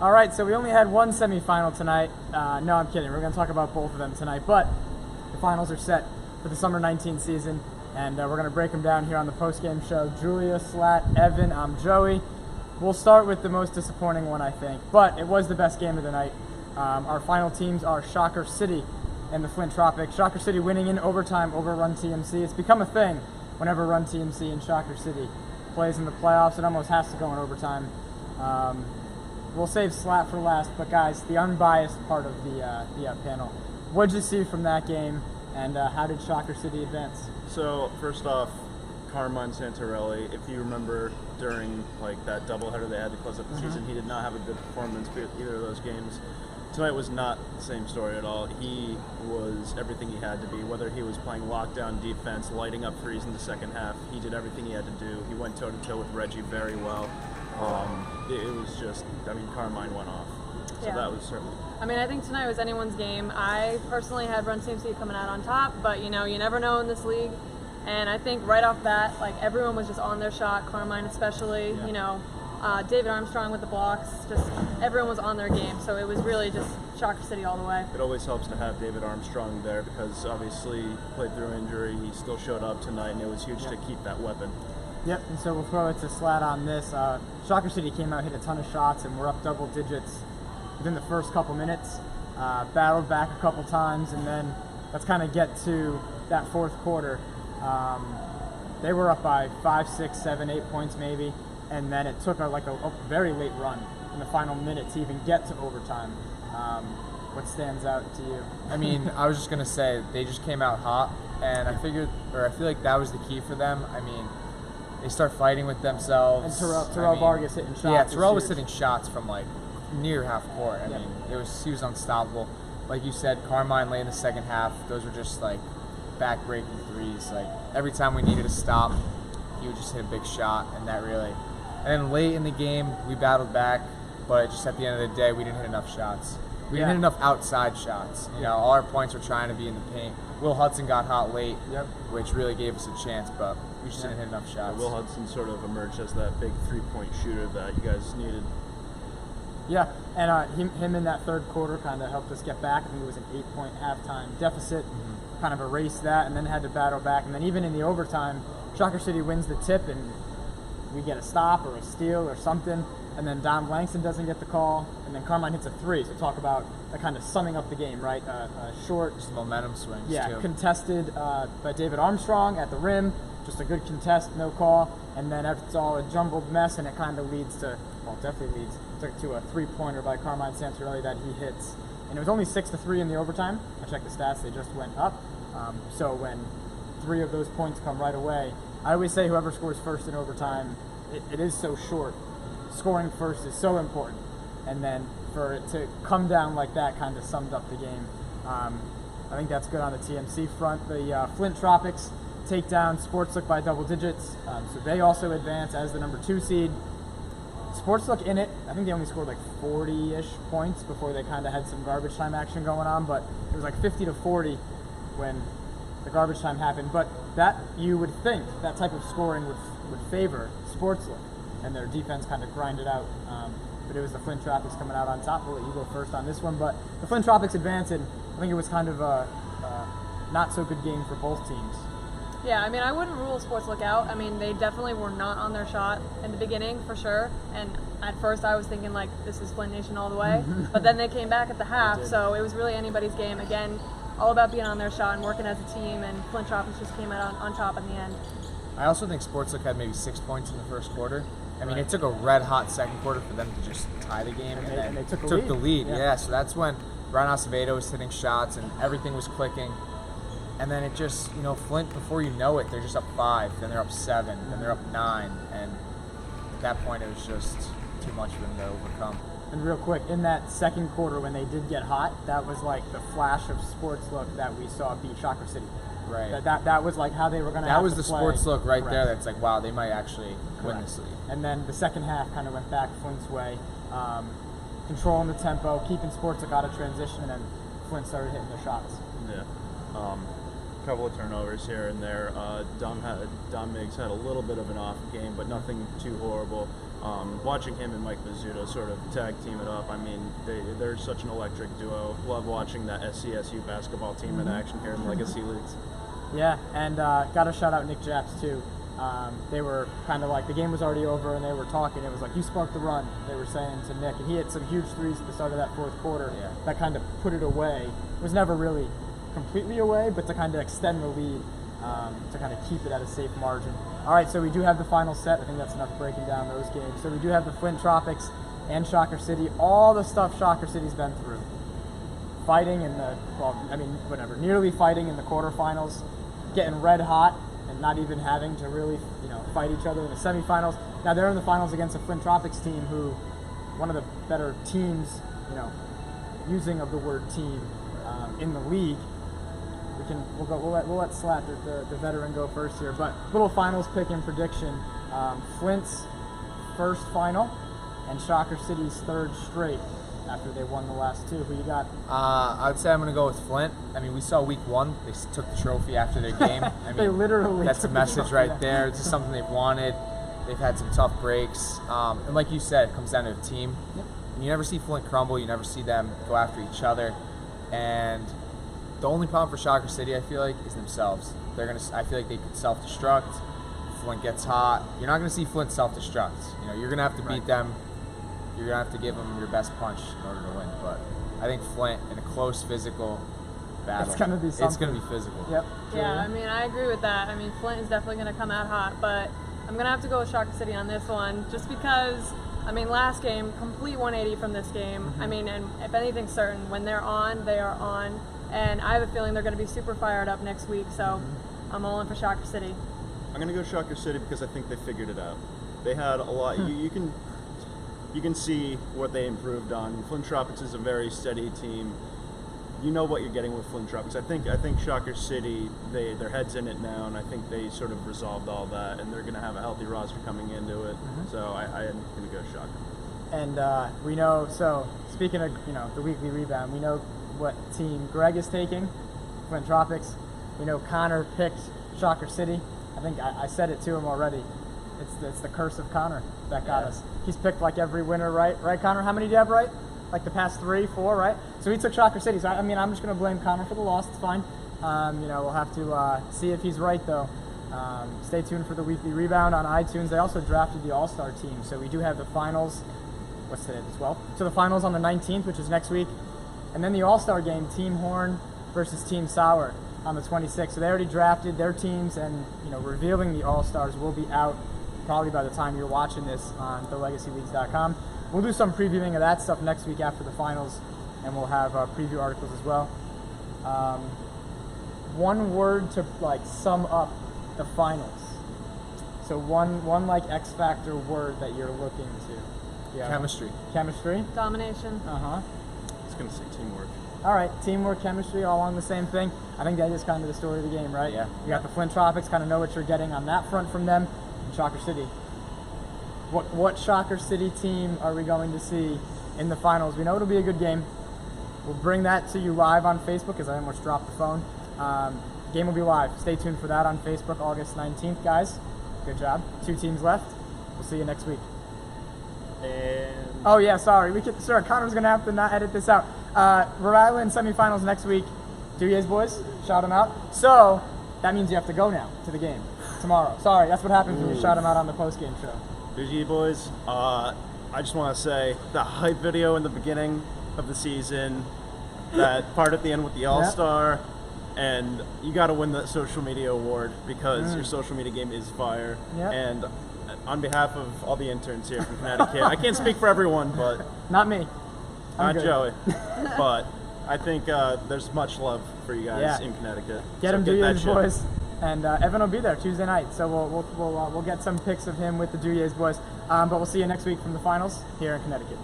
All right, so we only had one semifinal tonight. No, I'm kidding. We're going to talk about both of them tonight, but the finals are set for the Summer 19 season, and we're going to break them down here on the Postgame show. Julia, Slat, Evan, I'm Joey. We'll start with the most disappointing one, I think, but it was the best game of the night. Our final teams are Shocker City and the Flint Tropics. Shocker City winning in overtime over Run TMC. It's become a thing whenever Run TMC and Shocker City plays in the playoffs. It almost has to go in overtime. We'll save Slat for last, but guys, the unbiased part of the panel. What did you see from that game, and how did Shocker City advance? So first off, Carmine Santarelli, if you remember during that doubleheader they had to close up the season, he did not have a good performance either of those games. Tonight was not the same story at all. He was everything he had to be, whether he was playing lockdown defense, lighting up threes in the second half. He did everything he had to do. He went toe-to-toe with Reggie very well. It was just, Carmine went off. So that was certainly... I think tonight was anyone's game. I personally had Run TMC coming out on top, but you never know in this league. And I think right off bat, everyone was just on their shot, Carmine especially, David Armstrong with the blocks, just everyone was on their game. So it was really just Shocker City all the way. It always helps to have David Armstrong there because obviously he played through injury, he still showed up tonight, and it was huge to keep that weapon. Yep, and so we'll throw it to Slat on this. Shocker City came out, hit a ton of shots, and we're up double digits within the first couple minutes. Battled back a couple times, and then let's kind of get to that fourth quarter. They were up by 5, 6, 7, 8 points maybe, and then it took a very late run in the final minute to even get to overtime. What stands out to you? I was just going to say, they just came out hot, and I feel like that was the key for them. They start fighting with themselves. And Terrell Vargas hitting shots. Yeah, Terrell was hitting shots from near half court. He was unstoppable. Like you said, Carmine late in the second half. Those were just back-breaking threes. Every time we needed to stop, he would just hit a big shot, and that really. And then late in the game, we battled back, but just at the end of the day, we didn't hit enough shots. We didn't hit enough outside shots. All our points were trying to be in the paint. Will Hudson got hot late, which really gave us a chance, but we just didn't hit enough shots. Will Hudson sort of emerged as that big three-point shooter that you guys needed. Yeah, and him in that third quarter kind of helped us get back. I think it was an 8-point halftime deficit, kind of erased that, and then had to battle back. And then even in the overtime, Shocker City wins the tip, and we get a stop or a steal or something, and then Dom Langston doesn't get the call, and then Carmine hits a three. So talk about kind of summing up the game, right? Short, just momentum swings. Yeah, too. Contested by David Armstrong at the rim, just a good contest, no call, and then it's all a jumbled mess, and it kind of leads to, definitely leads to a three-pointer by Carmine Santarelli that he hits. And it was only 6-3 in the overtime. I checked the stats; they just went up. So when 3 of those points come right away, I always say whoever scores first in overtime, it is so short. Scoring first is so important, and then for it to come down like that kind of summed up the game. I think that's good on the TMC front. The Flint Tropics take down Sportslook by double digits, so they also advance as the number 2 seed. Sportslook in it, I think they only scored 40-ish points before they kind of had some garbage time action going on, but it was 50-40 when the garbage time happened. But that, you would think, that type of scoring would favor Sportslook, and their defense kind of grinded out. But it was the Flint Tropics coming out on top. We'll let you go first on this one. But the Flint Tropics advanced, and I think it was kind of a not so good game for both teams. Yeah, I wouldn't rule Sportslook out. They definitely were not on their shot in the beginning, for sure. And at first I was thinking, this is Flint Nation all the way. But then they came back at the half, so it was really anybody's game. Again, all about being on their shot and working as a team, and Flint Tropics just came out on top in the end. I also think Sportslook had maybe 6 points in the first quarter. It took a red-hot second quarter for them to just tie the game, and they took the lead. Yeah, so that's when Brian Acevedo was hitting shots, and everything was clicking. And then it just, Flint, before you know it, they're just up 5, then they're up 7, then they're up 9, and at that point it was just too much for them to overcome. And real quick, in that second quarter when they did get hot, that was the flash of Sportslook that we saw beat Shocker City. Right. That was how they were going to That have was to the play. Sportslook right there that's wow, they might actually win this league. And then the second half kind of went back Flint's way, controlling the tempo, keeping Sportslook out of transition, and then Flint started hitting their shots. Yeah. Couple of turnovers here and there. Dom Miggs had a little bit of an off game, but nothing too horrible. Watching him and Mike Bizzuto sort of tag team it up, I mean, they're such an electric duo. Love watching that SCSU basketball team in action here in Legacy Leagues. Yeah, and got to shout out Nick Japs too. They were kind of like, the game was already over and they were talking. It was like, you sparked the run, they were saying to Nick. And he hit some huge threes at the start of that fourth quarter that kind of put it away. It was never really completely away, but to kind of extend the lead, to kind of keep it at a safe margin. All right, so we do have the final set. I think that's enough breaking down those games. So we do have the Flint Tropics and Shocker City, all the stuff Shocker City's been through. Fighting in the, nearly fighting in the quarterfinals, getting red hot, and not even having to really, fight each other in the semifinals. Now they're in the finals against a Flint Tropics team who, one of the better teams, using of the word team, in the league. We'll let Slat, the veteran, go first here. But little finals pick and prediction: Flint's first final and Shocker City's third straight after they won the last two. Who you got? I'd say I'm going to go with Flint. I mean, we saw week one. They took the trophy after their game. I mean, they literally. That's a took the message trophy. right there. It's just something they've wanted. They've had some tough breaks, and like you said, it comes down to the team. Yep. And you never see Flint crumble. You never see them go after each other. And the only problem for Shocker City, I feel like, is themselves. I feel like they could self-destruct. Flint gets hot. You're not going to see Flint self-destruct. You're going to have to beat them. You're going to have to give them your best punch in order to win. But I think Flint, in a close physical battle, it's going to be something. It's going to be physical. Yep. Yeah, I mean, I agree with that. I mean, Flint is definitely going to come out hot, but I'm going to have to go with Shocker City on this one just because, last game, complete 180 from this game. And if anything's certain, when they're on, they are on. And I have a feeling they're going to be super fired up next week, so I'm all in for Shocker City. I'm going to go Shocker City because I think they figured it out. They had a lot. You can see what they improved on. Flint Tropics is a very steady team. You know what you're getting with Flint Tropics. I think Shocker City, their head's in it now, and I think they sort of resolved all that, and they're going to have a healthy roster coming into it. So I am going to go Shocker. And we know. So speaking of the weekly rebound, we know what team Greg is taking, Flint Tropics. We know Connor picked Shocker City. I think I said it to him already. It's the curse of Connor that got us. He's picked like every winner, right, Connor? How many do you have right? Like the past 3, 4, right? So he took Shocker City. So I'm just going to blame Connor for the loss. It's fine. We'll have to see if he's right, though. Stay tuned for the weekly rebound on iTunes. They also drafted the All-Star team. So we do have the finals. What's today, the 12th? So the finals on the 19th, which is next week. And then the All-Star game, Team Horn versus Team Sauer on the 26th. So they already drafted their teams, and revealing the All-Stars will be out probably by the time you're watching this on thelegacyleagues.com. We'll do some previewing of that stuff next week after the finals, and we'll have preview articles as well. One word to sum up the finals. So one X factor word that you're looking to. Yeah. Chemistry. Chemistry. Domination. I was going to say teamwork. All right, teamwork, chemistry, all on the same thing. I think that is kind of the story of the game, right? Yeah. You got the Flint Tropics, kind of know what you're getting on that front from them, and Shocker City. What Shocker City team are we going to see in the finals? We know it'll be a good game. We'll bring that to you live on Facebook because I almost dropped the phone. Game will be live. Stay tuned for that on Facebook, August 19th, guys. Good job. 2 teams left. We'll see you next week. And Oh yeah, sorry. Connor's gonna have to not edit this out. Rhode Island semifinals next week. Duyes boys, shout them out. So that means you have to go now to the game tomorrow. Sorry, that's what happens when you shout them out on the postgame show. GG boys, I just want to say the hype video in the beginning of the season, that part at the end with the All-Star, and you got to win the social media award because your social media game is fire. Yep. And on behalf of all the interns here from Connecticut, I can't speak for everyone, but Not me. I'm not good. Joey, but I think there's much love for you guys in Connecticut. Get So him, that Duyes shit. boys. And Evan will be there Tuesday night, so we'll get some pics of him with the Duyes boys. But we'll see you next week from the finals here in Connecticut.